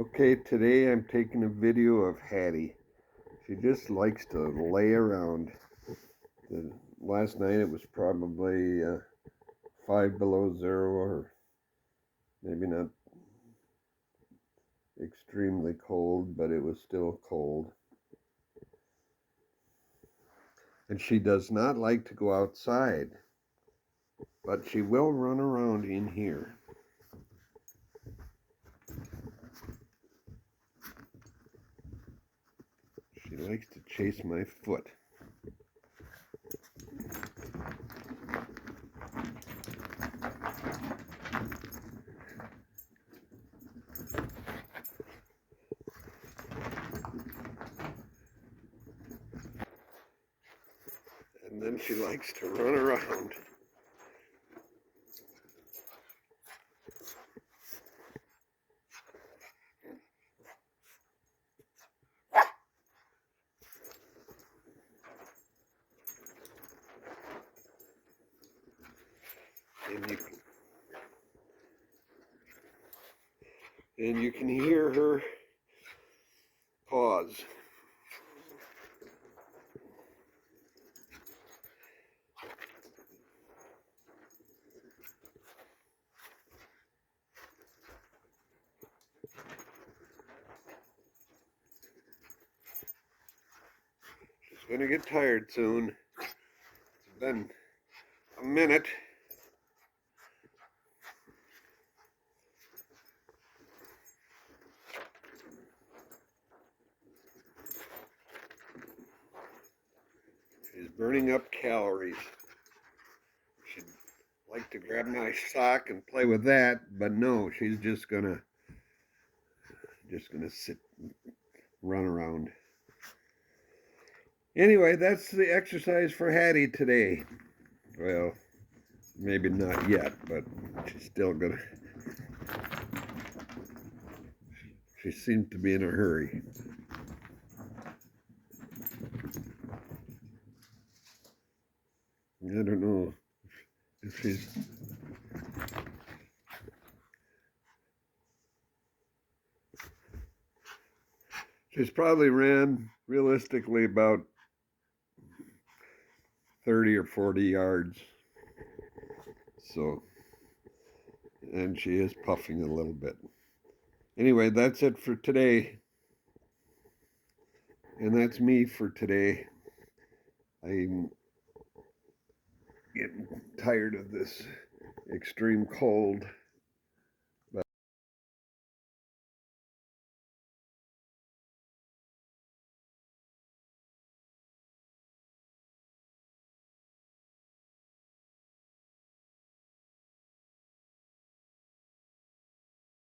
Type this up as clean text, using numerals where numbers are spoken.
Okay, today I'm taking a video of Hattie. She just likes to lay around. Last night it was probably 5 below zero, or maybe not extremely cold, but it was still cold. And she does not like to go outside, but she will run around in here. She likes to chase my foot. And then she likes to run around. And you can hear her paws. She's gonna get tired soon. It's been a minute. She's burning up calories. She'd like to grab my sock and play with that, but no, she's just gonna sit and run around. Anyway, that's the exercise for Hattie today. Well, maybe not yet, but she's still gonna. She seems to be in a hurry. I don't know if she's probably ran realistically about 30 or 40 yards. So, and she is puffing a little bit. Anyway, that's it for today. And that's me for today. I'm getting tired of this extreme cold.